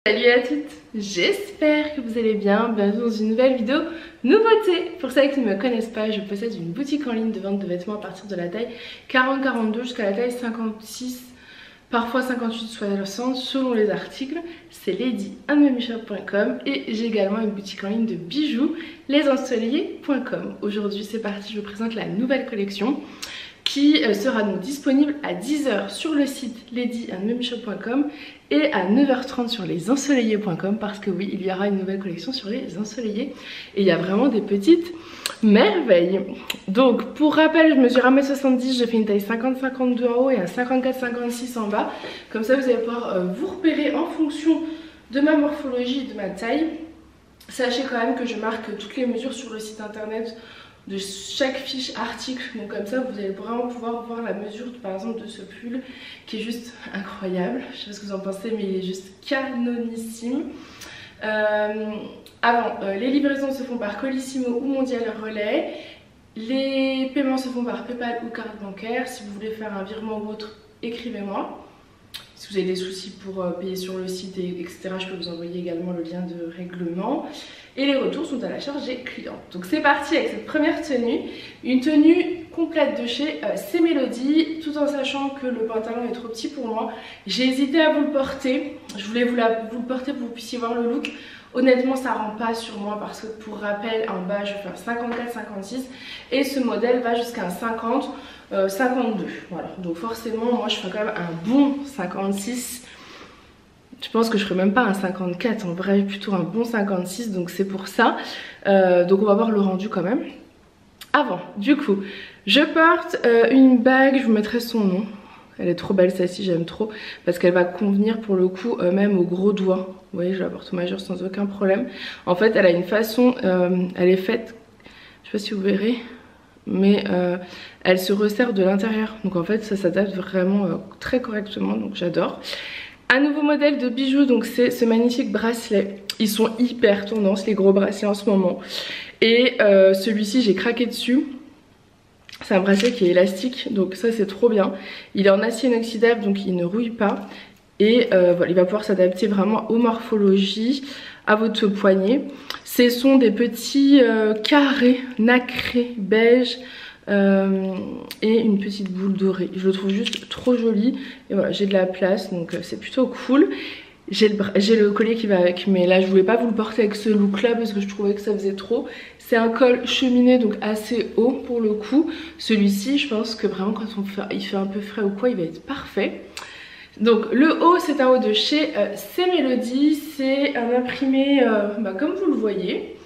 Salut à toutes, j'espère que vous allez bien, bienvenue dans une nouvelle vidéo nouveauté. Pour celles qui ne me connaissent pas, je possède une boutique en ligne de vente de vêtements à partir de la taille 40-42 jusqu'à la taille 56, parfois 58-60 selon les articles. C'est ladyandmemishop.com et j'ai également une boutique en ligne de bijoux, lesensoleillers.com. Aujourd'hui c'est parti, je vous présente la nouvelle collection qui sera donc disponible à 10 h sur le site ladyandmemishop.com et à 9 h 30 sur lesensoleillers.com, parce que oui, il y aura une nouvelle collection sur les ensoleillés et il y a vraiment des petites merveilles. Donc pour rappel, je mesure 1m70, je fais une taille 50-52 en haut et un 54-56 en bas. Comme ça vous allez pouvoir vous repérer en fonction de ma morphologie et de ma taille. Sachez quand même que je marque toutes les mesures sur le site internet de chaque fiche article, donc comme ça vous allez vraiment pouvoir voir la mesure par exemple de ce pull qui est juste incroyable. Je sais pas ce que vous en pensez, mais il est juste canonissime. Les livraisons se font par Colissimo ou Mondial Relais. Les paiements se font par PayPal ou carte bancaire. Si vous voulez faire un virement ou autre, écrivez-moi. Si vous avez des soucis pour payer sur le site, etc., je peux vous envoyer également le lien de règlement. Et les retours sont à la charge des clients. Donc c'est parti avec cette première tenue. Une tenue complète de chez C'est Mélodie, tout en sachant que le pantalon est trop petit pour moi. J'ai hésité à vous le porter. Je voulais vous le porter pour que vous puissiez voir le look. Honnêtement, ça rend pas sur moi parce que pour rappel, en bas, je fais un 54-56 et ce modèle va jusqu'à un 50-52. Voilà. Donc forcément, moi, je fais quand même un bon 56. Je pense que je ferais même pas un 54, en vrai, plutôt un bon 56. Donc c'est pour ça. Donc on va voir le rendu quand même. Avant, du coup, je porte une bague. Je vous mettrai son nom. Elle est trop belle celle-ci, j'aime trop, parce qu'elle va convenir pour le coup même au gros doigt. Vous voyez, je la porte au majeur sans aucun problème. En fait, elle a une façon, elle est faite, je sais pas si vous verrez, mais elle se resserre de l'intérieur. Donc en fait, ça s'adapte vraiment très correctement, donc j'adore. Un nouveau modèle de bijoux, donc c'est ce magnifique bracelet. Ils sont hyper tendance, les gros bracelets en ce moment. Et celui-ci, j'ai craqué dessus. C'est un bracelet qui est élastique, donc ça c'est trop bien. Il est en acier inoxydable, donc il ne rouille pas. Et voilà, il va pouvoir s'adapter vraiment aux morphologies, à votre poignet. Ce sont des petits carrés nacrés beige et une petite boule dorée. Je le trouve juste trop joli. Et voilà, j'ai de la place, donc c'est plutôt cool. J'ai le collier qui met là. Je voulais pas vous le porter avec ce look là parce que je trouvais que ça faisait trop. C'est un col cheminé, donc assez haut pour le coup. Celui-ci, je pense que vraiment quand il fait un peu frais ou quoi, il va être parfait. Donc le haut, c'est un haut de chez C'est Mélodie. C'est un imprimé comme vous le voyez.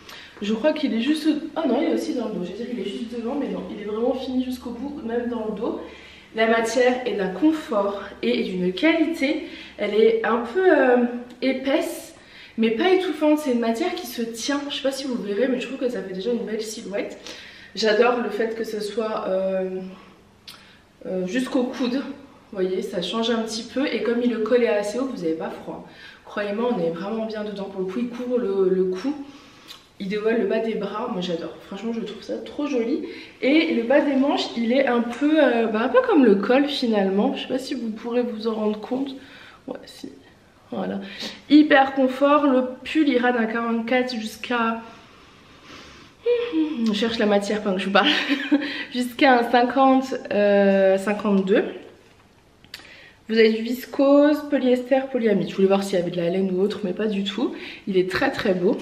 Je crois qu'il est juste... Oh non, il est aussi dans le dos. Je veux dire, il est juste devant, mais non, il est vraiment fini jusqu'au bout, même dans le dos. La matière est d'un confort et d'une qualité. Elle est un peu épaisse, mais pas étouffante. C'est une matière qui se tient. Je sais pas si vous le verrez, mais je trouve que ça fait déjà une belle silhouette. J'adore le fait que ce soit jusqu'au coude. Vous voyez, ça change un petit peu. Et comme le col est assez haut, vous n'avez pas froid. Croyez-moi, on est vraiment bien dedans. Pour le coup, il couvre le cou. Il dévoile le bas des bras, moi j'adore, franchement je trouve ça trop joli. Et le bas des manches, il est un peu comme le col finalement. Je sais pas si vous pourrez vous en rendre compte. Ouais, si. Voilà. Hyper confort, le pull ira d'un 44 jusqu'à... Je cherche la matière pendant que je vous parle. Jusqu'à un 50-52. Vous avez du viscose, polyester, polyamide. Je voulais voir s'il y avait de la laine ou autre, mais pas du tout. Il est très très beau.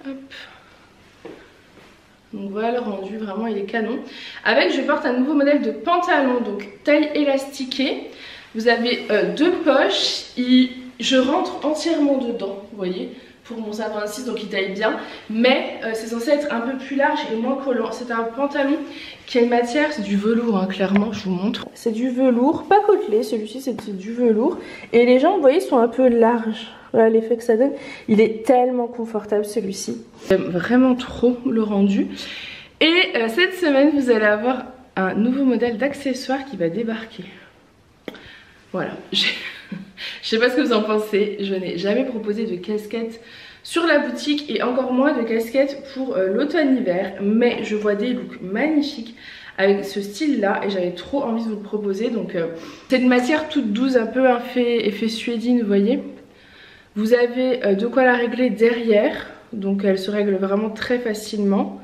Hop. Donc voilà le rendu, vraiment il est canon. Avec, je porte un nouveau modèle de pantalon, donc taille élastiquée. Vous avez deux poches, je rentre entièrement dedans, vous voyez, pour mon 56, donc il taille bien. Mais c'est censé être un peu plus large et moins collant. C'est un pantalon qui a une matière, c'est du velours hein, clairement, je vous montre. C'est du velours, pas côtelé, celui-ci c'est du velours. Et les jambes, vous voyez, sont un peu larges. Voilà l'effet que ça donne. Il est tellement confortable celui-ci. J'aime vraiment trop le rendu. Et cette semaine, vous allez avoir un nouveau modèle d'accessoires qui va débarquer. Voilà. Je sais pas ce que vous en pensez. Je n'ai jamais proposé de casquette sur la boutique et encore moins de casquette pour l'automne-hiver. Mais je vois des looks magnifiques avec ce style là et j'avais trop envie de vous le proposer. Donc c'est une matière toute douce, un peu effet suédine, vous voyez. Vous avez de quoi la régler derrière, donc elle se règle vraiment très facilement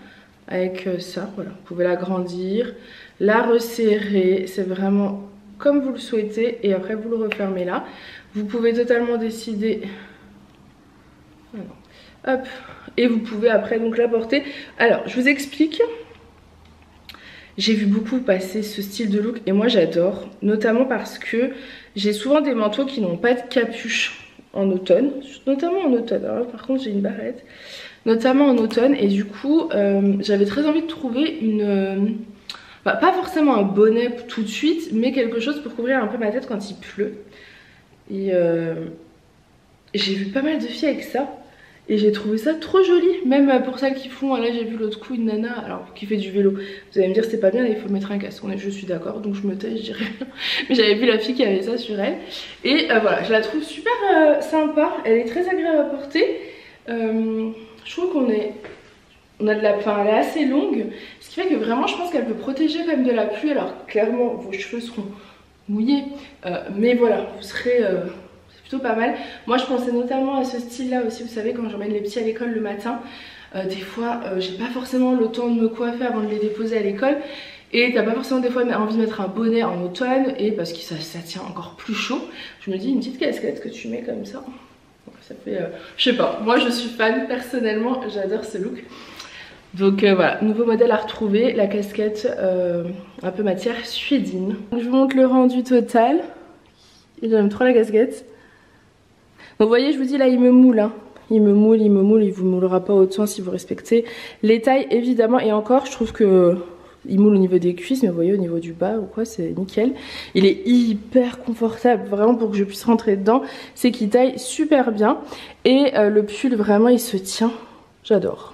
avec ça. Voilà, vous pouvez l'agrandir, la resserrer, c'est vraiment comme vous le souhaitez et après vous le refermez là. Vous pouvez totalement décider, hop, et vous pouvez après donc la porter. Alors je vous explique, j'ai vu beaucoup passer ce style de look et moi j'adore, notamment parce que j'ai souvent des manteaux qui n'ont pas de capuche en automne, notamment en automne. Alors là, par contre j'ai une barrette, notamment en automne, et du coup j'avais très envie de trouver une... pas forcément un bonnet tout de suite, mais quelque chose pour couvrir un peu ma tête quand il pleut. Et j'ai vu pas mal de filles avec ça. Et j'ai trouvé ça trop joli. Même pour celles qui font, là j'ai vu l'autre coup une nana alors, qui fait du vélo. Vous allez me dire c'est pas bien, il faut mettre un casque. Je suis d'accord, donc je me tais, je dirais rien. Mais j'avais vu la fille qui avait ça sur elle. Et voilà, je la trouve super sympa. Elle est très agréable à porter. Je trouve qu'on est... elle est assez longue, ce qui fait que vraiment je pense qu'elle peut protéger quand même de la pluie. Alors clairement vos cheveux seront mouillés, mais voilà, vous serez c'est plutôt pas mal. Moi je pensais notamment à ce style là aussi, vous savez, quand j'emmène les petits à l'école le matin, des fois j'ai pas forcément le temps de me coiffer avant de les déposer à l'école, et t'as pas forcément des fois envie de mettre un bonnet en automne, et parce que ça tient encore plus chaud, je me dis une petite casquette que tu mets comme ça, ça fait je sais pas, moi je suis fan personnellement, j'adore ce look. Donc voilà, nouveau modèle à retrouver, la casquette un peu matière suédine. Donc, je vous montre le rendu total. J'aime trop la casquette. Donc vous voyez, je vous dis là, il me moule. Hein. Il me moule, il vous moulera pas autant si vous respectez les tailles évidemment. Et encore, je trouve que il moule au niveau des cuisses, mais vous voyez au niveau du bas ou quoi, c'est nickel. Il est hyper confortable, vraiment pour que je puisse rentrer dedans. C'est qu'il taille super bien. Et le pull, vraiment, il se tient. J'adore.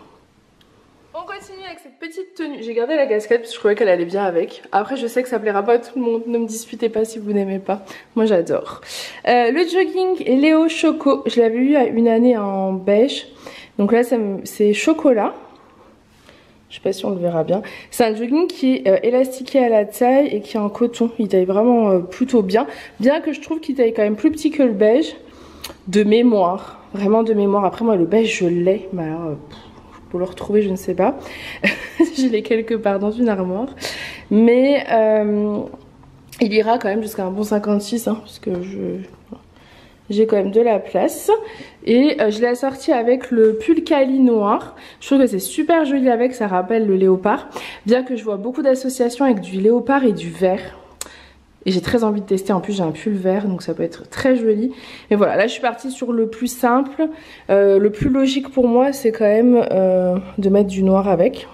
On continue avec cette petite tenue. J'ai gardé la casquette parce que je trouvais qu'elle allait bien avec. Après je sais que ça plaira pas à tout le monde, ne me disputez pas si vous n'aimez pas. Moi j'adore. Le jogging Léo Choco, je l'avais eu il y a une année en beige. Donc là c'est chocolat. Je sais pas si on le verra bien. C'est un jogging qui est élastiqué à la taille et qui est en coton. Il taille vraiment plutôt bien. Bien que je trouve qu'il taille quand même plus petit que le beige. De mémoire. Vraiment de mémoire. Après moi le beige je l'ai. Mais alors... pour le retrouver je ne sais pas. Je l'ai quelque part dans une armoire. Mais il ira quand même jusqu'à un bon 56 hein, parce que j'ai quand même de la place. Et je l'ai assorti avec le pull Cali noir. Je trouve que c'est super joli avec, ça rappelle le léopard. Bien que je vois beaucoup d'associations avec du léopard et du vert. Et j'ai très envie de tester, en plus j'ai un pull vert donc ça peut être très joli. Mais voilà, là je suis partie sur le plus simple. Le plus logique pour moi c'est quand même de mettre du noir avec.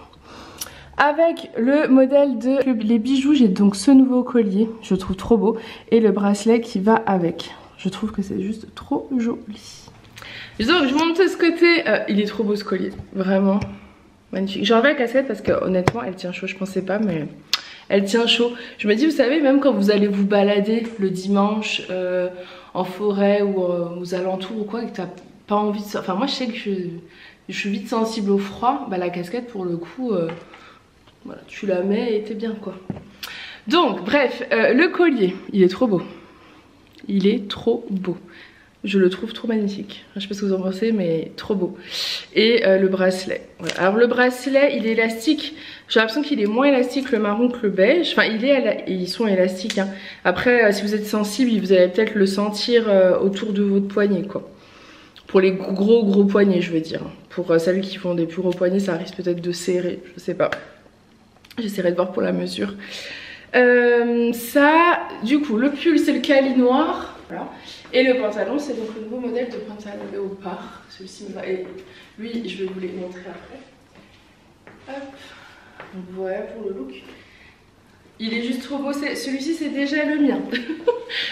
Avec le modèle de les bijoux, j'ai donc ce nouveau collier, je le trouve trop beau. Et le bracelet qui va avec. Je trouve que c'est juste trop joli. Donc je monte de ce côté, il est trop beau ce collier, vraiment magnifique. J'ai enlevé la casquette parce que honnêtement elle tient chaud, je pensais pas mais... elle tient chaud. Je me dis, vous savez, même quand vous allez vous balader le dimanche en forêt ou aux alentours ou quoi, et que t'as pas envie de... Enfin, moi, je sais que je suis vite sensible au froid. Bah, la casquette, pour le coup, voilà, tu la mets et t'es bien, quoi. Donc, bref, le collier, il est trop beau. Il est trop beau. Je le trouve trop magnifique. Je sais pas ce que vous en pensez, mais trop beau. Et le bracelet. Voilà. Alors le bracelet, il est élastique. J'ai l'impression qu'il est moins élastique le marron que le beige. Enfin, ils sont élastiques. Hein. Après, si vous êtes sensible, vous allez peut-être le sentir autour de votre poignet, quoi. Pour les gros poignets, je veux dire. Pour celles qui font des plus gros poignets, ça risque peut-être de serrer. Je sais pas. J'essaierai de voir pour la mesure. Ça, du coup, le pull, c'est le Cali noir. Voilà. Et le pantalon, c'est donc le nouveau modèle de pantalon léopard. Celui-ci me va. Et lui, je vais vous les montrer après. Hop. Donc voilà pour le look. Il est juste trop beau. Celui-ci, c'est déjà le mien.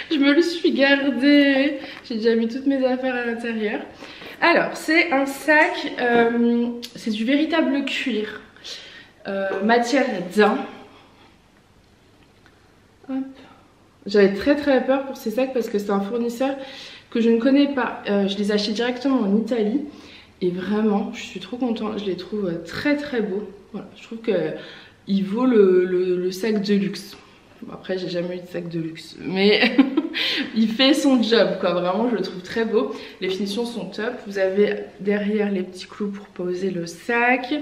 Je me le suis gardé. J'ai déjà mis toutes mes affaires à l'intérieur. Alors, c'est un sac. C'est du véritable cuir. Matière daim. Hop. J'avais très peur pour ces sacs parce que c'est un fournisseur que je ne connais pas. Je les ai achetés directement en Italie et vraiment je suis trop contente. Je les trouve très beaux. Voilà, je trouve qu'il vaut le sac de luxe. Bon, après j'ai jamais eu de sac de luxe mais il fait son job quoi, vraiment je le trouve très beau. Les finitions sont top. Vous avez derrière les petits clous pour poser le sac.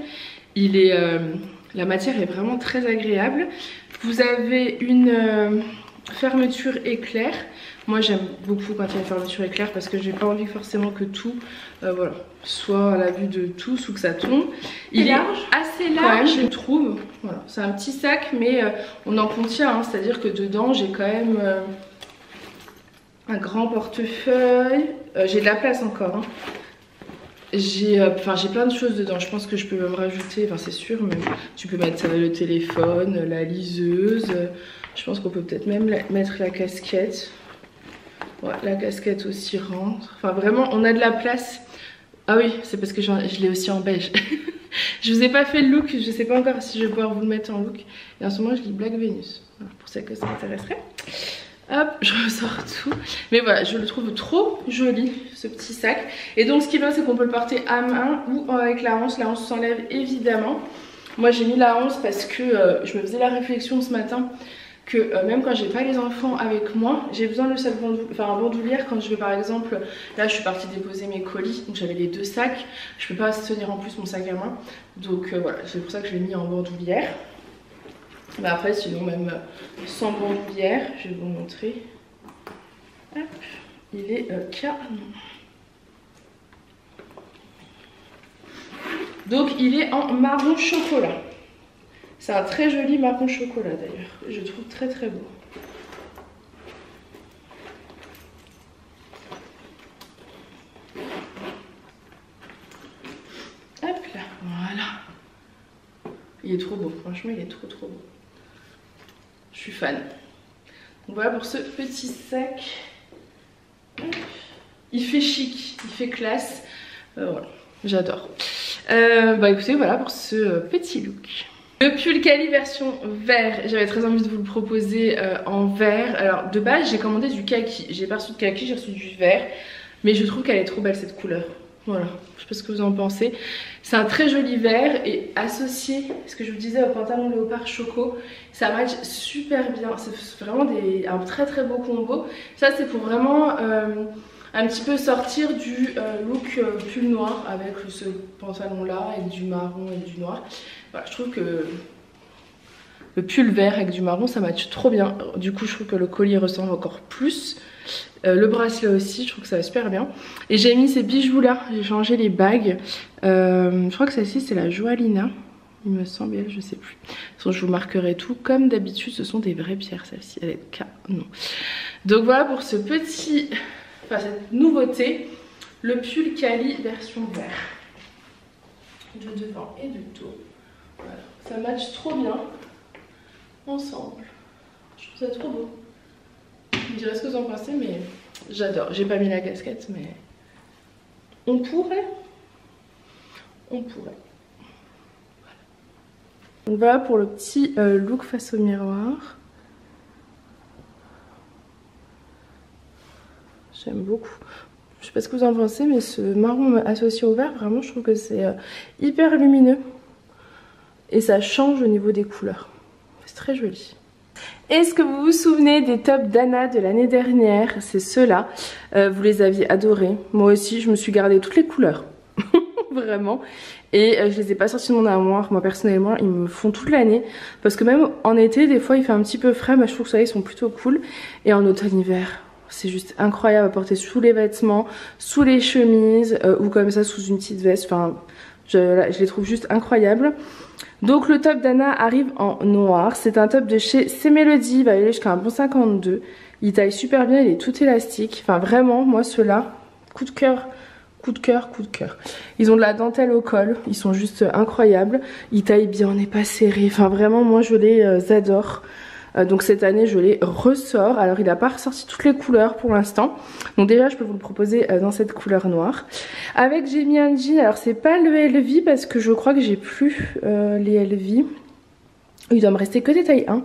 Il est, la matière est vraiment très agréable. Vous avez une fermeture éclair. Moi j'aime beaucoup quand il y a une fermeture éclair parce que j'ai pas envie forcément que tout voilà, soit à la vue de tous ou que ça tombe. Il est assez large je trouve. Voilà, c'est un petit sac mais on en contient, hein, c'est à dire que dedans j'ai quand même un grand portefeuille. J'ai de la place encore. Hein. J'ai plein de choses dedans, je pense que je peux même rajouter, enfin c'est sûr, mais tu peux mettre le téléphone, la liseuse, je pense qu'on peut peut-être même mettre la casquette. Ouais, la casquette aussi rentre, enfin vraiment on a de la place. Ah oui, c'est parce que je l'ai aussi en beige. Je vous ai pas fait le look, je sais pas encore si je vais pouvoir vous le mettre en look. Et en ce moment je lis Black Venus, voilà, pour celles que ça intéresserait. Hop, je ressors tout. Mais voilà, je le trouve trop joli ce petit sac. Et donc ce qui est bien c'est qu'on peut le porter à main ou avec la hanche. La hanche s'enlève évidemment. Moi j'ai mis la hanche parce que je me faisais la réflexion ce matin que même quand j'ai pas les enfants avec moi, j'ai besoin de cette bandoulière quand je vais par exemple, là je suis partie déposer mes colis, donc j'avais les deux sacs, je peux pas tenir en plus mon sac à main. Donc voilà, c'est pour ça que je l'ai mis en bandoulière. Mais après sinon même sans bandoulière, je vais vous montrer. Hop, il est canon. Donc il est en marron chocolat. C'est un très joli marron chocolat d'ailleurs. Je trouve très très beau. Hop là, voilà. Il est trop beau, franchement il est trop beau. Je suis fan. Donc voilà pour ce petit sac. Il fait chic, il fait classe. Voilà, j'adore. Bah écoutez, voilà pour ce petit look. Le pull Cali version vert, j'avais très envie de vous le proposer en vert. Alors de base j'ai commandé du kaki, j'ai pas reçu de kaki, j'ai reçu du vert. Mais je trouve qu'elle est trop belle cette couleur. Voilà, je sais pas ce que vous en pensez. C'est un très joli vert et associé, ce que je vous disais, au pantalon léopard choco, ça match super bien. C'est vraiment un très très beau combo. Ça c'est pour vraiment un petit peu sortir du look pull noir avec ce pantalon là et du marron et du noir. Voilà, je trouve que le pull vert avec du marron ça match trop bien. Du coup je trouve que le collier ressemble encore plus. Le bracelet aussi, je trouve que ça va super bien. Et j'ai mis ces bijoux là, j'ai changé les bagues. Je crois que celle-ci c'est la Joalina, il me semble, je sais plus. De toute façon je vous marquerai tout. Comme d'habitude ce sont des vraies pierres, celle-ci, elle est canon. Donc voilà pour ce petit, cette nouveauté, le pull Cali version vert. De devant et du dos. Voilà. Ça match trop bien ensemble. Je trouve ça trop beau. Vous me direz ce que vous en pensez, mais j'adore. J'ai pas mis la casquette, mais on pourrait. On pourrait. Voilà. Donc voilà pour le petit look face au miroir. J'aime beaucoup. Je sais pas ce que vous en pensez, mais ce marron associé au vert, vraiment, je trouve que c'est hyper lumineux. Et ça change au niveau des couleurs. C'est très joli. Est-ce que vous vous souvenez des tops d'Anna de l'année dernière? C'est ceux-là. Vous les aviez adorés. Moi aussi, je me suis gardé toutes les couleurs. Vraiment. Et je les ai pas sortis de mon armoire. Moi, personnellement, ils me font toute l'année. Parce que même en été, des fois, il fait un petit peu frais. Mais je trouve que ça, ils sont plutôt cool. Et en automne-hiver, c'est juste incroyable à porter sous les vêtements, sous les chemises ou comme ça sous une petite veste. Enfin, je les trouve juste incroyables. Donc le top d'Anna arrive en noir. C'est un top de chez C-Melody. Il va aller jusqu'à un bon 52. Il taille super bien, il est tout élastique. Enfin vraiment, moi ceux-là, coup de cœur, coup de cœur, coup de cœur. Ils ont de la dentelle au col. Ils sont juste incroyables. Ils taillent bien, on n'est pas serré. Enfin vraiment, moi je les adore. Donc cette année je les ressors. Alors il n'a pas ressorti toutes les couleurs pour l'instant. Donc déjà je peux vous le proposer dans cette couleur noire. Avec j'ai mis un jean. Alors c'est pas le LV parce que je crois que j'ai plus les LV. Il doit me rester que des tailles 1.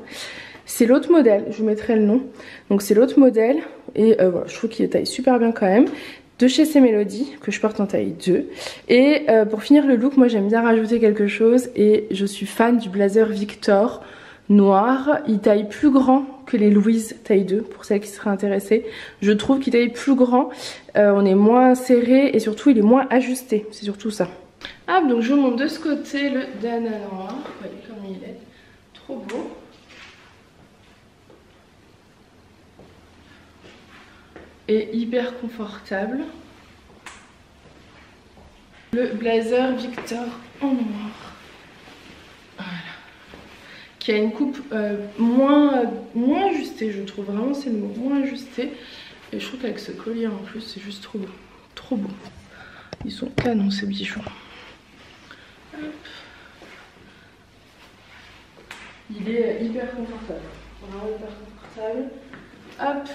C'est l'autre modèle, je vous mettrai le nom. Donc c'est l'autre modèle. Et voilà, je trouve qu'il taille super bien quand même. De chez C-Melody, que je porte en taille 2. Et pour finir le look, moi j'aime bien rajouter quelque chose. Et je suis fan du blazer Victor. noir. Il taille plus grand que les Louise taille 2 pour celles qui seraient intéressées. Je trouve qu'il taille plus grand, on est moins serré et surtout il est moins ajusté, c'est surtout ça. Ah, donc je vous montre de ce côté le Dana noir, vous voyez comme il est, trop beau. Et hyper confortable. Le blazer Victor en noir. Voilà. Qui a une coupe moins ajustée, je trouve. Vraiment, c'est le mot, moins ajustée. Et je trouve qu'avec ce collier en plus, c'est juste trop beau. Trop beau. Ils sont canons ces bijoux. Hop. Il est hyper confortable. Vraiment hyper confortable. Hop.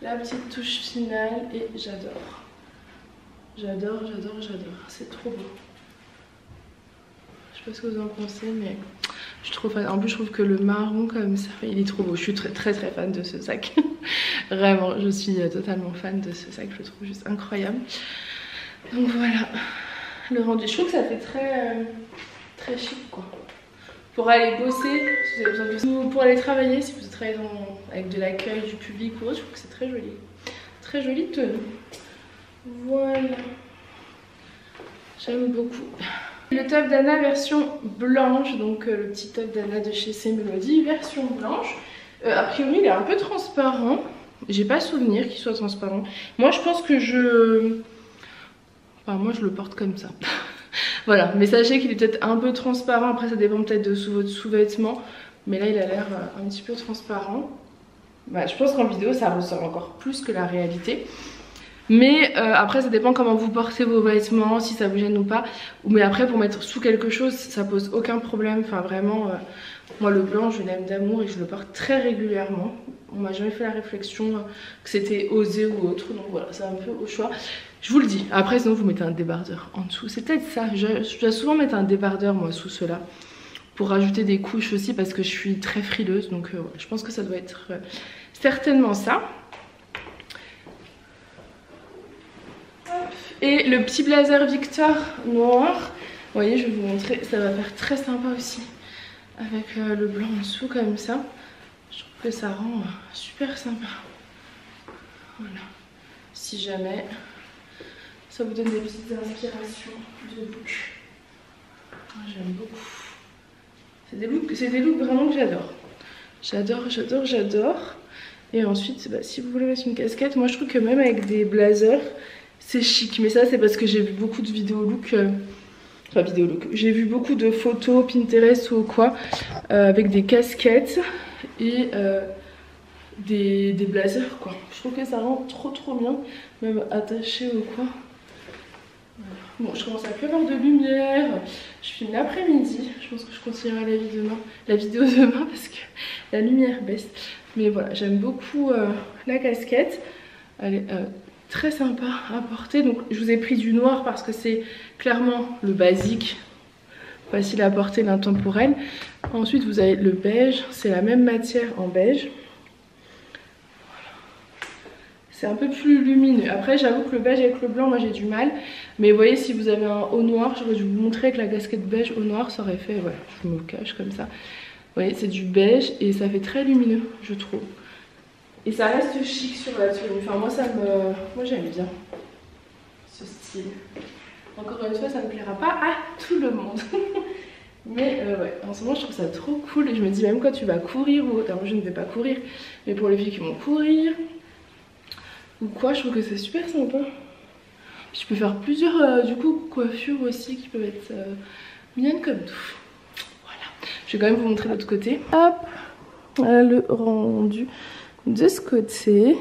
La petite touche finale et j'adore. J'adore, j'adore, j'adore. C'est trop beau. Je sais pas ce que vous en pensez, mais je suis trop fan. En plus, je trouve que le marron comme ça, il est trop beau. Je suis très fan de ce sac. Vraiment, je suis totalement fan de ce sac. Je le trouve juste incroyable. Donc voilà, le rendu. Je trouve que ça fait très chic, quoi. Pour aller bosser, si vous avez besoin de... pour aller travailler, si vous travaillez avec de l'accueil du public ou autre, je trouve que c'est très joli. Très jolie tenue. Voilà. J'aime beaucoup. Le top d'Anna version blanche, donc le petit top d'Anna de chez C Melody, version blanche. A priori, il est un peu transparent. J'ai pas souvenir qu'il soit transparent. Moi, je pense que moi, je le porte comme ça. Voilà, mais sachez qu'il est peut-être un peu transparent. Après, ça dépend peut-être de votre sous-vêtement. Mais là, il a l'air un petit peu transparent. Bah, je pense qu'en vidéo, ça ressort encore plus que la réalité. Mais après, ça dépend comment vous portez vos vêtements, si ça vous gêne ou pas. Mais après, pour mettre sous quelque chose, ça pose aucun problème. Enfin, vraiment, moi, le blanc, je l'aime d'amour et je le porte très régulièrement. On m'a jamais fait la réflexion que c'était osé ou autre. Donc voilà, c'est un peu au choix. Je vous le dis. Après, sinon, vous mettez un débardeur en dessous. C'est peut-être ça. Je dois souvent mettre un débardeur, moi, sous cela. Pour rajouter des couches aussi, parce que je suis très frileuse. Donc voilà, je pense que ça doit être certainement ça. Et le petit blazer Victor noir, vous voyez, je vais vous montrer, ça va faire très sympa aussi avec le blanc en dessous comme ça. Je trouve que ça rend super sympa. Voilà, si jamais ça vous donne des petites inspirations de look. J'aime beaucoup. C'est des looks vraiment que j'adore. J'adore. Et ensuite, bah, si vous voulez mettre une casquette, moi je trouve que même avec des blazers, c'est chic, mais ça c'est parce que j'ai vu beaucoup de vidéos look, j'ai vu beaucoup de photos Pinterest ou quoi, avec des casquettes et des blazers quoi. Je trouve que ça rend trop bien, même attaché ou quoi. Voilà. Bon, je commence à plus avoir de lumière, je filme l'après-midi, je pense que je continuerai la vidéo demain parce que la lumière baisse. Mais voilà, j'aime beaucoup la casquette, elle est très sympa à porter. Donc je vous ai pris du noir parce que c'est clairement le basique, facile à porter, l'intemporel. Ensuite vous avez le beige, c'est la même matière en beige. Voilà. C'est un peu plus lumineux. Après j'avoue que le beige avec le blanc, moi j'ai du mal. Mais vous voyez, si vous avez un haut noir, j'aurais dû vous montrer que la casquette beige au noir, ça aurait fait, voilà, je me cache comme ça. Vous voyez, c'est du beige et ça fait très lumineux, je trouve. Et ça reste chic sur la tenue. Enfin, moi j'aime bien ce style. Encore une fois, ça ne plaira pas à tout le monde. Mais ouais, en ce moment, je trouve ça trop cool. Et je me dis, même quand tu vas courir ou autre, alors je ne vais pas courir, mais pour les filles qui vont courir ou quoi, je trouve que c'est super sympa. Je peux faire plusieurs du coup coiffures aussi qui peuvent être mignonnes comme tout. Voilà. Je vais quand même vous montrer l'autre côté. Hop, voilà le rendu de ce côté.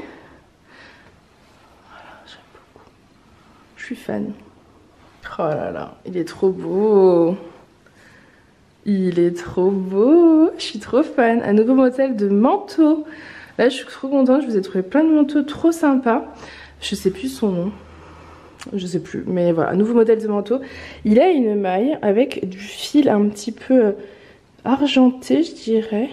Voilà, j'aime beaucoup. Je suis fan. Oh là là, il est trop beau. Il est trop beau. Je suis trop fan. Un nouveau modèle de manteau. Là, je suis trop contente. Je vous ai trouvé plein de manteaux trop sympas. Je sais plus son nom. Je sais plus. Mais voilà, un nouveau modèle de manteau. Il a une maille avec du fil un petit peu argenté, je dirais.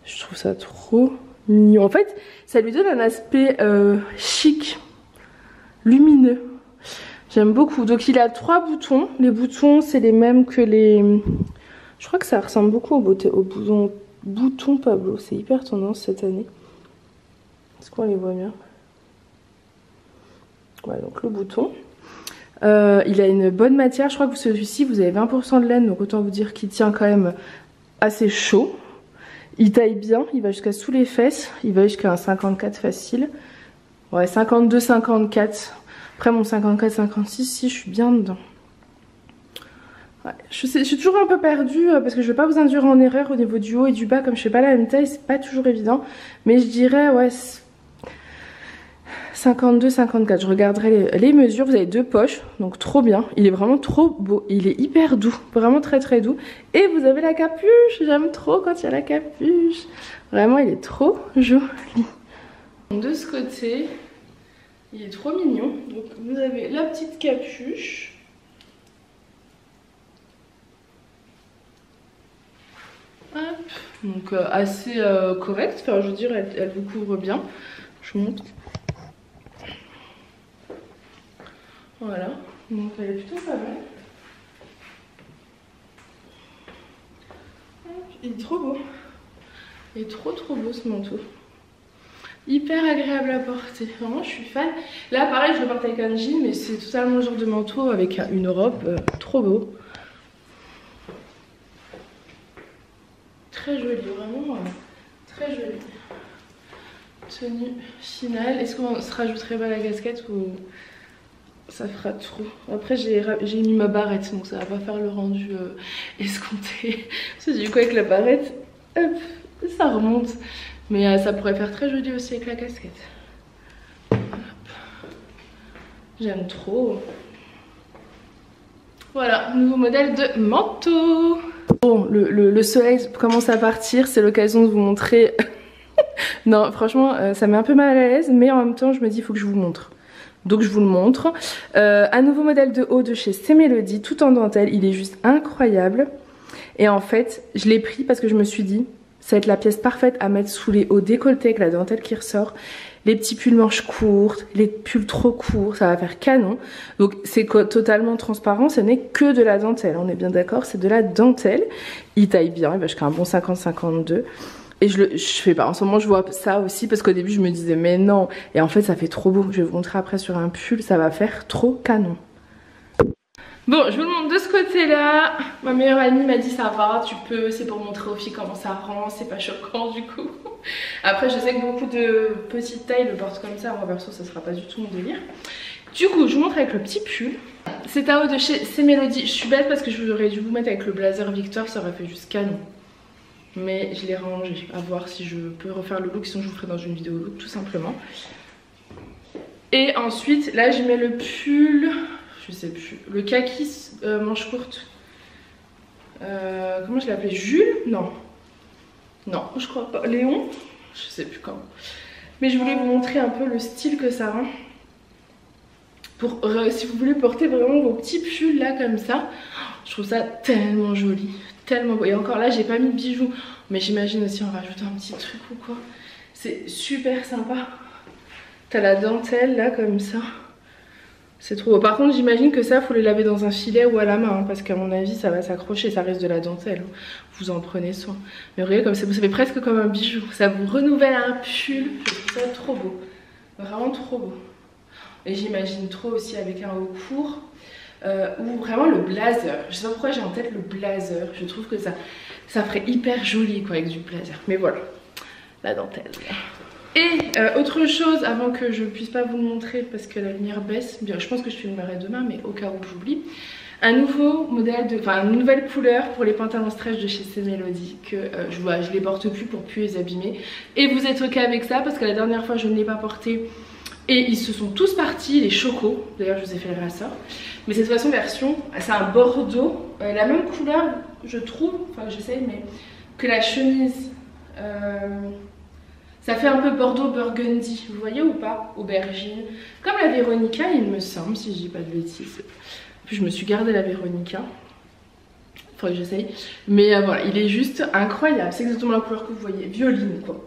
Je trouve ça trop mignon. En fait, ça lui donne un aspect chic, lumineux. J'aime beaucoup. Donc il a 3 boutons. Les boutons, c'est les mêmes que les... Je crois que ça ressemble beaucoup au bouton Pablo. C'est hyper tendance cette année. Est-ce qu'on les voit bien? Voilà, donc le bouton. Il a une bonne matière. Je crois que celui-ci, vous avez 20% de laine. Donc autant vous dire qu'il tient quand même assez chaud. Il taille bien. Il va jusqu'à sous les fesses. Il va jusqu'à un 54 facile. Ouais, 52, 54. Après mon 54, 56, si je suis bien dedans. Ouais, je suis toujours un peu perdue parce que je ne vais pas vous induire en erreur au niveau du haut et du bas. Comme je ne fais pas la même taille, c'est pas toujours évident. Mais je dirais, ouais, 52, 54. Je regarderai les mesures. Vous avez 2 poches, donc trop bien. Il est vraiment trop beau. Il est hyper doux, vraiment très très doux. Et vous avez la capuche. J'aime trop quand il y a la capuche. Vraiment, il est trop joli. De ce côté, il est trop mignon. Donc vous avez la petite capuche. Hop. Donc assez correcte. Enfin, je veux dire, elle vous couvre bien. Je vous montre. Voilà, donc elle est plutôt pas mal. Il est trop beau. Il est trop beau ce manteau. Hyper agréable à porter. Vraiment, je suis fan. Là, pareil, je le porte avec un jean, mais c'est totalement le genre de manteau avec une robe. Trop beau. Très joli, vraiment très joli. Tenue finale. Est-ce qu'on se rajouterait pas la casquette ou... Ça fera trop. Après j'ai mis ma barrette, donc ça va pas faire le rendu escompté. Parce que du coup avec la barrette, hop, ça remonte. Mais ça pourrait faire très joli aussi avec la casquette. J'aime trop. Voilà, nouveau modèle de manteau. Bon, le soleil commence à partir, c'est l'occasion de vous montrer. Non, franchement, ça met un peu mal à l'aise, mais en même temps je me dis il faut que je vous montre. Donc je vous le montre. Un nouveau modèle de haut de chez C-Mélodie, tout en dentelle. Il est juste incroyable. Et en fait, je l'ai pris parce que je me suis dit, ça va être la pièce parfaite à mettre sous les hauts décolletés avec la dentelle qui ressort. Les petits pulls manches courtes, les pulls trop courts, ça va faire canon. Donc c'est totalement transparent, ce n'est que de la dentelle. On est bien d'accord, c'est de la dentelle. Il taille bien, il va jusqu'à un bon 50-52. Et je fais pas, en ce moment je vois ça aussi parce qu'au début je me disais mais non. Et en fait ça fait trop beau, je vais vous montrer après sur un pull, ça va faire trop canon. Bon, je vous le montre de ce côté là. Ma meilleure amie m'a dit ça va, tu peux, c'est pour montrer aux filles comment ça rend, c'est pas choquant du coup. Après je sais que beaucoup de petites tailles le portent comme ça, moi perso ça sera pas du tout mon délire. Du coup je vous montre avec le petit pull. C'est un haut de chez C-Mélodie, je suis bête parce que j'aurais dû vous mettre avec le blazer Victor, ça aurait fait juste canon. Mais je l'ai rangé, à voir si je peux refaire le look, sinon je vous ferai dans une vidéo look tout simplement. Et ensuite là je mets le pull, je sais plus, le kaki manche courte. Comment je l'ai appelé? Jules? Non. Non, je crois pas. Léon? Je sais plus comment. Mais je voulais vous montrer un peu le style que ça rend. Pour, si vous voulez porter vraiment vos petits pulls là comme ça, je trouve ça tellement joli. Tellement beau. Et encore là j'ai pas mis de bijoux, mais j'imagine aussi on va rajouter un petit truc ou quoi. C'est super sympa. T'as la dentelle là comme ça. C'est trop beau. Par contre j'imagine que ça faut les laver dans un filet ou à la main hein, parce qu'à mon avis ça va s'accrocher, ça reste de la dentelle. Vous en prenez soin. Mais regardez comme ça, vous savez presque comme un bijou. Ça vous renouvelle un pull. Je trouve ça trop beau. Vraiment trop beau. Et j'imagine trop aussi avec un haut court. Ou vraiment le blazer, je sais pas pourquoi j'ai en tête le blazer, je trouve que ça ferait hyper joli quoi avec du blazer, mais voilà, la dentelle. Et autre chose avant que je puisse pas vous le montrer parce que la lumière baisse, bien je pense que je filmerai demain mais au cas où j'oublie, un nouveau modèle une nouvelle couleur pour les pantalons stretch de chez C-Mélodie que je les porte plus pour plus les abîmer. Et vous êtes ok avec ça parce que la dernière fois je ne l'ai pas porté. Et ils se sont tous partis, les chocos, d'ailleurs je vous ai fait le ressort. Mais cette façon version, c'est un bordeaux, la même couleur je trouve, enfin j'essaye mais que la chemise. Ça fait un peu bordeaux burgundy, vous voyez ou pas? Aubergine. Comme la Véronica il me semble, si je dis pas de bêtises. Puis je me suis gardé la Véronica. Faudrait que j'essaye. Mais voilà, il est juste incroyable, c'est exactement la couleur que vous voyez, violine quoi.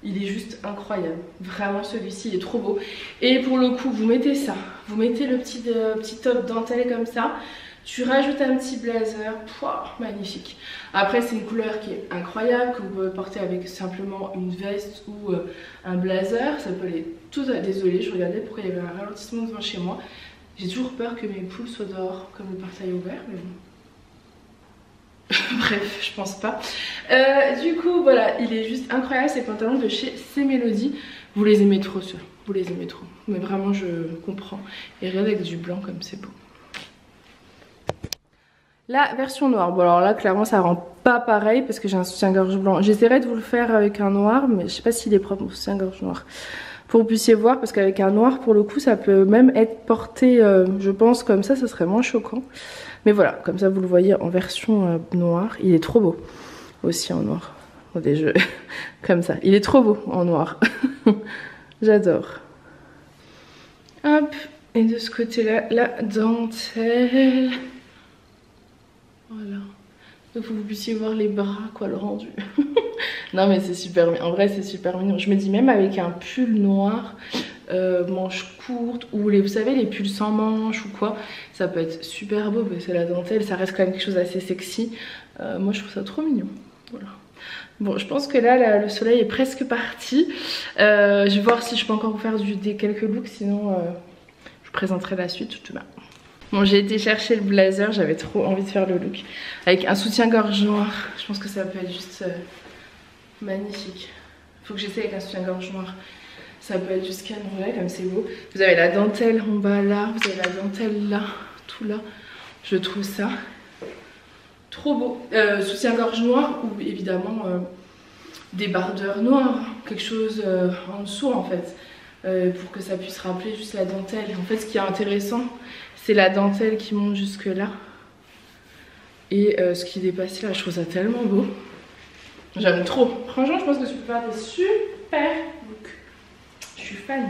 Il est juste incroyable, vraiment celui-ci il est trop beau. Et pour le coup vous mettez ça, vous mettez le petit top dentelle comme ça. Tu rajoutes un petit blazer, pouah, magnifique. Après c'est une couleur qui est incroyable, que vous pouvez porter avec simplement une veste ou un blazer. Ça peut aller tout à... Désolée, je regardais pourquoi il y avait un ralentissement devant chez moi. J'ai toujours peur que mes poules soient dehors comme le portail ouvert, mais bon. Bref, je pense pas. Du coup, voilà, il est juste incroyable ces pantalons de chez C Mélodie. Vous les aimez trop, ceux, vous les aimez trop. Mais vraiment, je comprends. Et regardez avec du blanc comme c'est beau. La version noire, bon alors là clairement ça rend pas pareil parce que j'ai un soutien-gorge blanc. J'essaierai de vous le faire avec un noir, mais je sais pas s'il est propre mon soutien-gorge noir. Pour que vous puissiez voir, parce qu'avec un noir pour le coup ça peut même être porté, je pense comme ça serait moins choquant. Mais voilà, comme ça vous le voyez en version noire, il est trop beau aussi en noir. Attendez, comme ça, il est trop beau en noir. J'adore. Hop, et de ce côté-là, la dentelle. Voilà. Donc faut que vous puissiez voir les bras, quoi, le rendu. Non mais c'est super mignon, en vrai c'est super mignon. Je me dis même avec un pull noir, manches courtes, ou vous savez les pulls sans manches ou quoi, ça peut être super beau, parce que la dentelle ça reste quand même quelque chose d'assez sexy. Moi je trouve ça trop mignon. Voilà. Bon, je pense que là, le soleil est presque parti. Je vais voir si je peux encore vous faire quelques looks, sinon je vous présenterai la suite tout demain. Bon, j'ai été chercher le blazer, j'avais trop envie de faire le look. Avec un soutien-gorge noir, je pense que ça peut être juste magnifique. Faut que j'essaie avec un soutien-gorge noir. Ça peut être juste canon, comme c'est beau. Vous avez la dentelle en bas là, vous avez la dentelle là, tout là. Je trouve ça trop beau. Soutien-gorge noir ou évidemment des bardeurs noirs, quelque chose en dessous en fait. Pour que ça puisse rappeler juste la dentelle. En fait ce qui est intéressant c'est la dentelle qui monte jusque là. Et ce qui dépasse là, je trouve ça tellement beau. J'aime trop. Franchement je pense que je peux faire des super looks. Je suis fan.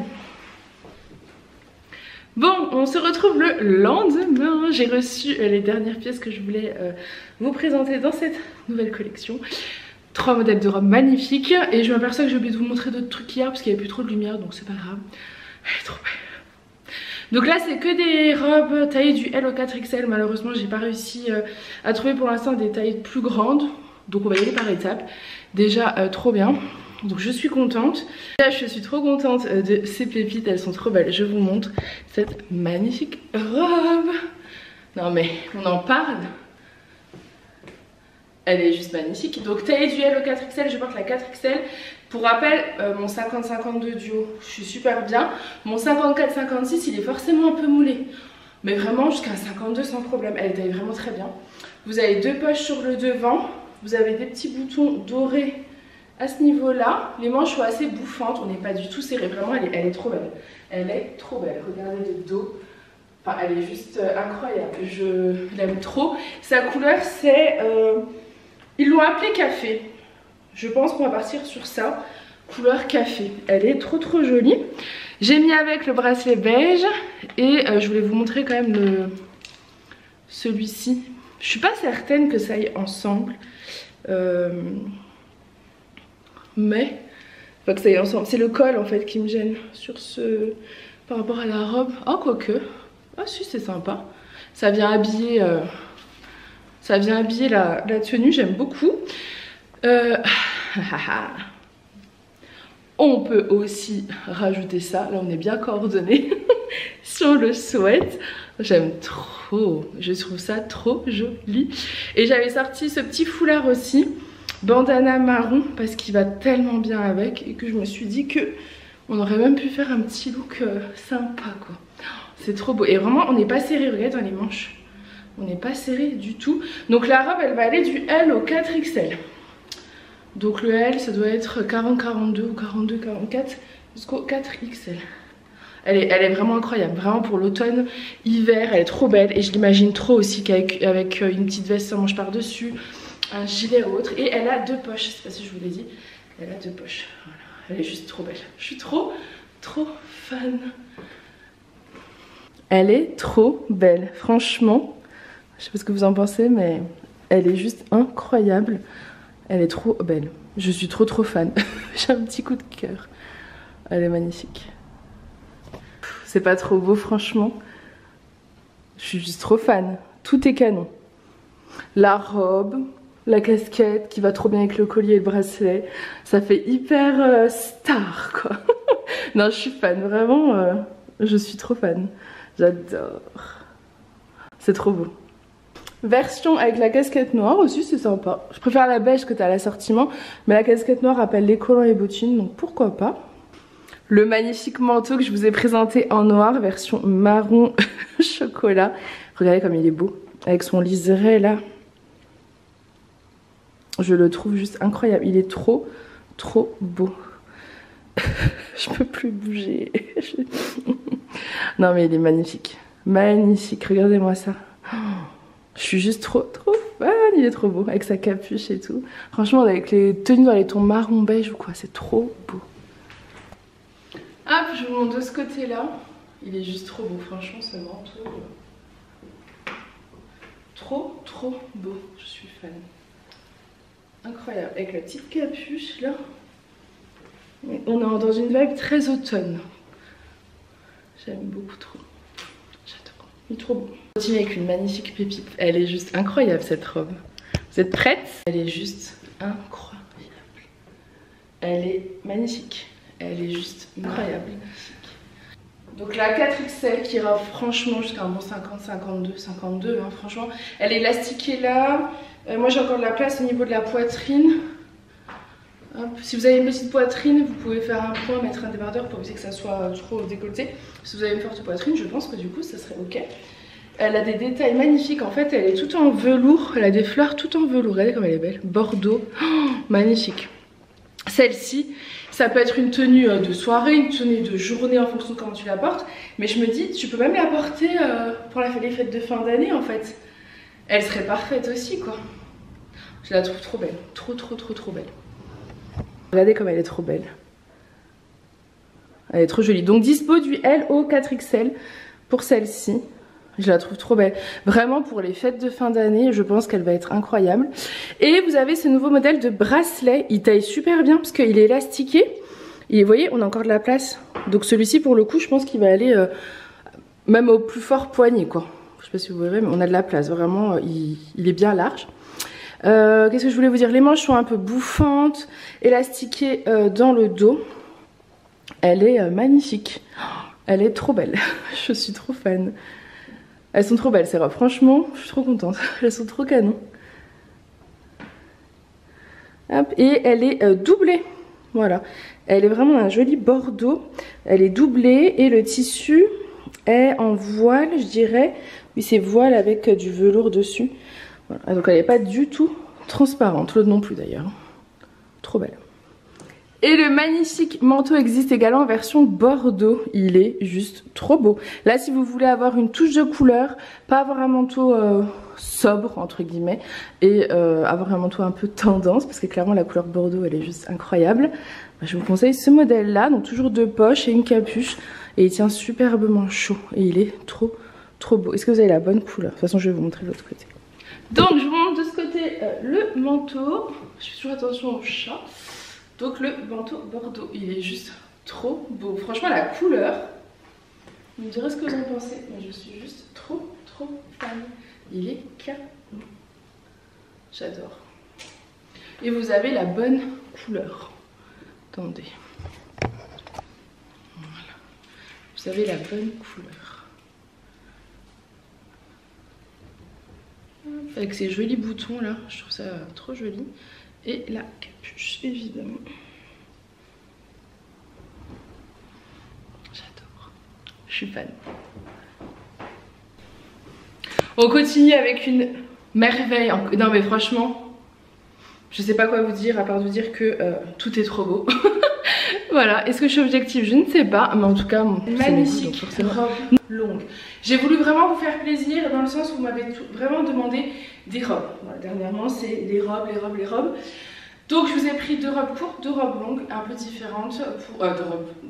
Bon, on se retrouve le lendemain. J'ai reçu les dernières pièces que je voulais vous présenter dans cette nouvelle collection. 3 modèles de robes magnifiques. Et je m'aperçois que j'ai oublié de vous montrer d'autres trucs hier parce qu'il n'y avait plus trop de lumière, donc c'est pas grave. Elle est trop belle. Donc là c'est que des robes taillées du L au 4XL. Malheureusement j'ai pas réussi à trouver pour l'instant des tailles plus grandes. Donc on va y aller par étapes. Déjà trop bien. Donc je suis contente. Là je suis trop contente de ces pépites. Elles sont trop belles. Je vous montre cette magnifique robe. Non mais on en parle. Elle est juste magnifique. Donc taillée du L au 4XL. Je porte la 4XL. Pour rappel, mon 50-52 duo, je suis super bien. Mon 54-56, il est forcément un peu moulé. Mais vraiment jusqu'à 52 sans problème. Elle taille vraiment très bien. Vous avez 2 poches sur le devant. Vous avez des petits boutons dorés à ce niveau-là. Les manches sont assez bouffantes. On n'est pas du tout serré. Vraiment, elle est trop belle. Elle est trop belle. Regardez le dos. Enfin, elle est juste incroyable. Je l'aime trop. Sa couleur, c'est... ils l'ont appelée café. Je pense qu'on va partir sur ça, couleur café. Elle est trop jolie. J'ai mis avec le bracelet beige et je voulais vous montrer quand même celui-ci. Je suis pas certaine que ça aille ensemble, mais faut que ça aille ensemble. C'est le col en fait qui me gêne sur par rapport à la robe. Oh quoique, ah si c'est sympa. Ça vient habiller la tenue. J'aime beaucoup. On peut aussi rajouter ça, là on est bien coordonnés si on le souhaite. J'aime trop, je trouve ça trop joli. Et j'avais sorti ce petit foulard aussi, bandana marron, parce qu'il va tellement bien avec et que je me suis dit que on aurait même pu faire un petit look sympa quoi. C'est trop beau et vraiment on n'est pas serré, regardez dans les manches, on n'est pas serré du tout. Donc la robe elle va aller du L au 4XL. Donc le L ça doit être 40-42 ou 42-44 jusqu'au 4XL. Elle est vraiment incroyable, vraiment pour l'automne, hiver, elle est trop belle. Et je l'imagine trop aussi qu'avec une petite veste sans manche par dessus, un gilet ou autre. Et elle a 2 poches, je sais pas si je vous l'ai dit, elle a 2 poches. Voilà. Elle est juste trop belle, je suis trop fan. Elle est trop belle, franchement, je sais pas ce que vous en pensez mais elle est juste incroyable. Elle est trop belle. Je suis trop fan. J'ai un petit coup de cœur. Elle est magnifique. C'est pas trop beau franchement. Je suis juste trop fan. Tout est canon. La robe, la casquette qui va trop bien avec le collier et le bracelet. Ça fait hyper star quoi. Non, je suis fan, vraiment, je suis trop fan. J'adore. C'est trop beau. Version avec la casquette noire aussi, c'est sympa. Je préfère la beige que t'as à l'assortiment, mais la casquette noire rappelle les collants et les bottines, donc pourquoi pas. Le magnifique manteau que je vous ai présenté en noir, version marron chocolat. Regardez comme il est beau, avec son liseré là. Je le trouve juste incroyable, il est trop beau. Je peux plus bouger. Non mais il est magnifique. Magnifique, regardez-moi ça. Je suis juste trop fan, il est trop beau. Avec sa capuche et tout. Franchement avec les tenues dans les tons marron beige ou quoi, c'est trop beau. Hop, je vous montre de ce côté là. Il est juste trop beau, franchement ce manteau. Trop beau, je suis fan. Incroyable, avec la petite capuche là. On est dans une vibe très automne. J'aime beaucoup trop. J'adore. Il est trop beau. On continue avec une magnifique pépite. Elle est juste incroyable cette robe. Vous êtes prête? Elle est juste incroyable. Elle est magnifique. Elle est juste incroyable. Donc la 4XL qui ira franchement jusqu'à un bon 50, 52, 52. Hein, franchement, elle est élastiquée là. Moi j'ai encore de la place au niveau de la poitrine. Hop. Si vous avez une petite poitrine, vous pouvez faire un point, mettre un débardeur pour éviter que ça soit trop décolleté. Si vous avez une forte poitrine, je pense que du coup ça serait ok. Elle a des détails magnifiques, en fait elle est tout en velours, elle a des fleurs tout en velours, regardez comme elle est belle. Bordeaux, oh, magnifique. Celle-ci, ça peut être une tenue de soirée, une tenue de journée en fonction de comment tu la portes. Mais je me dis, tu peux même la porter pour les fêtes de fin d'année en fait. Elle serait parfaite aussi quoi. Je la trouve trop belle, trop belle. Regardez comme elle est trop belle. Elle est trop jolie. Donc dispo du L au 4XL pour celle-ci. Je la trouve trop belle. Vraiment pour les fêtes de fin d'année, je pense qu'elle va être incroyable. Et vous avez ce nouveau modèle de bracelet. Il taille super bien parce qu'il est élastiqué. Et vous voyez, on a encore de la place. Donc celui-ci pour le coup, je pense qu'il va aller même au plus fort poignet quoi. Je sais pas si vous verrez, mais on a de la place. Vraiment, il est bien large. Qu'est-ce que je voulais vous dire? Les manches sont un peu bouffantes, élastiquées dans le dos. Elle est magnifique. Elle est trop belle. Je suis trop fan. Elles sont trop belles ces robes. Franchement, je suis trop contente. Elles sont trop canon. Hop, et elle est doublée. Voilà. Elle est vraiment un joli bordeaux. Elle est doublée et le tissu est en voile, je dirais. Oui, c'est voile avec du velours dessus. Voilà. Donc elle n'est pas du tout transparente, l'autre non plus d'ailleurs. Trop belle. Et le magnifique manteau existe également en version bordeaux. Il est juste trop beau. Là si vous voulez avoir une touche de couleur, pas avoir un manteau sobre entre guillemets, et avoir un manteau un peu tendance, parce que clairement la couleur bordeaux elle est juste incroyable. Je vous conseille ce modèle là, donc toujours deux poches et une capuche. Et il tient superbement chaud et il est trop beau. Est-ce que vous avez la bonne couleur? De toute façon je vais vous montrer de l'autre côté. Donc je vous montre de ce côté le manteau. Je fais toujours attention au chat. Donc le manteau bordeaux, il est juste trop beau. Franchement la couleur, vous me direz ce que vous en pensez, mais je suis juste trop fan. Il est canon. J'adore. Et vous avez la bonne couleur. Attendez. Voilà. Vous avez la bonne couleur. Avec ces jolis boutons là, je trouve ça trop joli. Et la capuche évidemment. J'adore. Je suis fan. On continue avec une merveille. Non mais franchement, je sais pas quoi vous dire à part vous dire que tout est trop beau. Voilà, est-ce que je suis objective? Je ne sais pas, mais en tout cas, magnifique robe longue. J'ai voulu vraiment vous faire plaisir dans le sens où vous m'avez vraiment demandé des robes. Voilà, dernièrement, c'est les robes. Donc je vous ai pris deux robes courtes, deux robes longues, un peu différentes.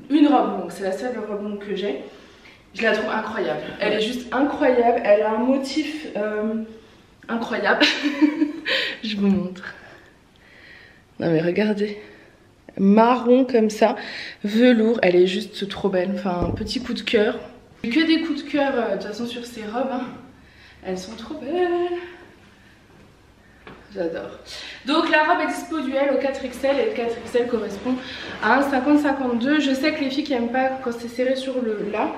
Une robe longue, c'est la seule robe longue que j'ai. Je la trouve incroyable. Elle est juste incroyable. Elle a un motif incroyable. Je vous montre. Non mais regardez. Marron comme ça, velours, elle est juste trop belle. Enfin, un petit coup de cœur. Que des coups de cœur de toute façon sur ces robes. Hein. Elles sont trop belles. J'adore. Donc la robe est dispo du L au 4XL et le 4XL correspond à un 50-52. Je sais que les filles qui n'aiment pas quand c'est serré sur le là.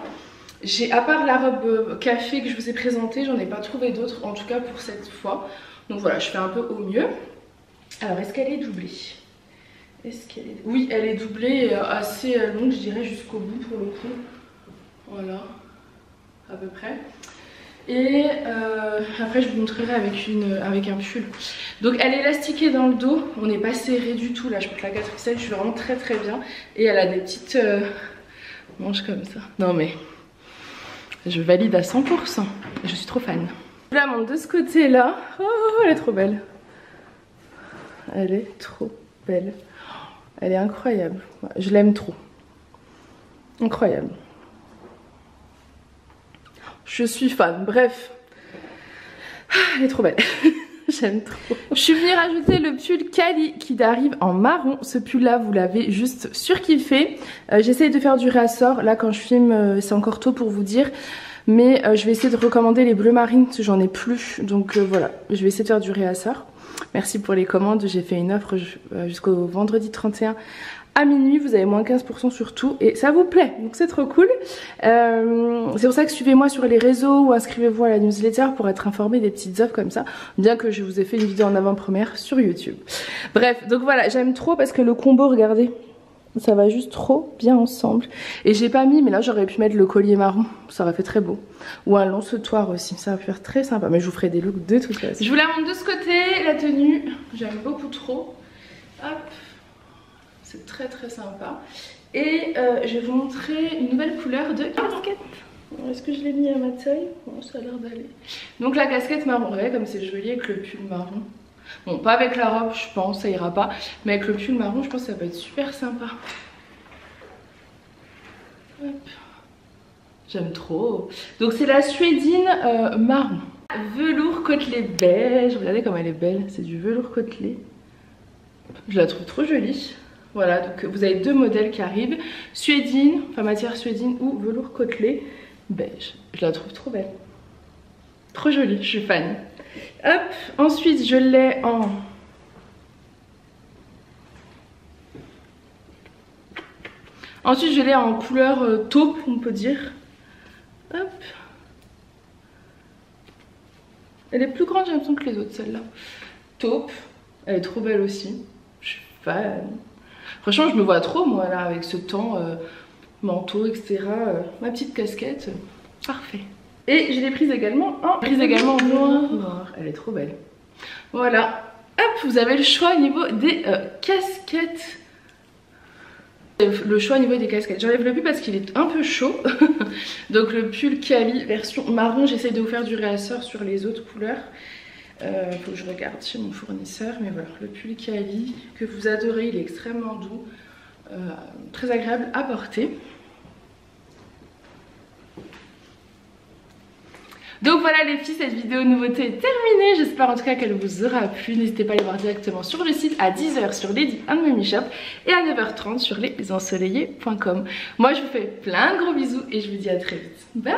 J'ai, à part la robe café que je vous ai présentée, j'en ai pas trouvé d'autres, en tout cas pour cette fois. Donc voilà, je fais un peu au mieux. Alors est-ce qu'elle est doublée? Est-ce qu'elle est... Oui, elle est doublée assez longue, je dirais jusqu'au bout pour le coup. Voilà, à peu près. Et après je vous montrerai avec un pull. Donc elle est élastiquée dans le dos, on n'est pas serré du tout là, je porte la 4XL, je suis vraiment très bien. Et elle a des petites manches comme ça. Non mais je valide à 100%, je suis trop fan. Je la montre de ce côté là, oh elle est trop belle. Elle est trop belle, elle est incroyable, je l'aime trop. Incroyable. Je suis fan, bref. Elle est trop belle. J'aime trop. Je suis venue rajouter le pull Cali qui arrive en marron. Ce pull là vous l'avez juste surkiffé. J'essaye de faire du réassort. Là quand je filme c'est encore tôt pour vous dire. Mais je vais essayer de recommander les bleus marines parce que j'en ai plus. Donc voilà, je vais essayer de faire du réassort. Merci pour les commandes. J'ai fait une offre jusqu'au vendredi 31 à minuit, vous avez moins 15% sur tout et ça vous plaît, donc c'est trop cool. C'est pour ça que suivez-moi sur les réseaux ou inscrivez-vous à la newsletter pour être informé des petites offres comme ça, bien que je vous ai fait une vidéo en avant-première sur YouTube. Bref, donc voilà, j'aime trop parce que le combo, regardez, ça va juste trop bien ensemble. Et j'ai pas mis, mais là j'aurais pu mettre le collier marron, ça aurait fait très beau. Ou un long sautoir aussi, ça va faire très sympa, mais je vous ferai des looks de toute façon. Je vous la montre de ce côté, la tenue, j'aime beaucoup trop. Hop. C'est très sympa. Et je vais vous montrer une nouvelle couleur de casquette. Est-ce que je l'ai mis à ma taille? Bon, ça a l'air d'aller. Donc la casquette marron, ouais, comme c'est joli avec le pull marron. Bon, pas avec la robe, je pense, ça ira pas. Mais avec le pull marron, je pense que ça peut être super sympa. Hop. J'aime trop. Donc c'est la suédine marron. Velours côtelé beige. Regardez comme elle est belle. C'est du velours côtelé. Je la trouve trop jolie. Voilà, donc vous avez deux modèles qui arrivent, suédine, enfin matière suédine ou velours côtelé beige. Je la trouve trop belle. Trop jolie, je suis fan. Hop, ensuite je l'ai en... Ensuite je l'ai en couleur taupe, on peut dire. Hop. Elle est plus grande j'ai l'impression que les autres, celle-là. Taupe, elle est trop belle aussi. Je suis fan. Franchement, je me vois trop, moi, là, avec ce temps, manteau, etc. Ma petite casquette, parfait. Et je l'ai prise également en noir. Elle est trop belle. Voilà. Hop, vous avez le choix au niveau des casquettes. Le choix au niveau des casquettes. J'enlève le pull parce qu'il est un peu chaud. Donc le pull Cali version marron. J'essaie de vous faire du réassort sur les autres couleurs. Faut que je regarde chez mon fournisseur, mais voilà, le pull Cali que vous adorez, il est extrêmement doux, très agréable à porter. Donc voilà les filles, cette vidéo nouveauté est terminée, j'espère en tout cas qu'elle vous aura plu. N'hésitez pas à aller voir directement sur le site à 10 h sur Lady and Mummy Shop et à 9 h 30 sur lesensoleillés.com. Moi je vous fais plein de gros bisous et je vous dis à très vite. Bye.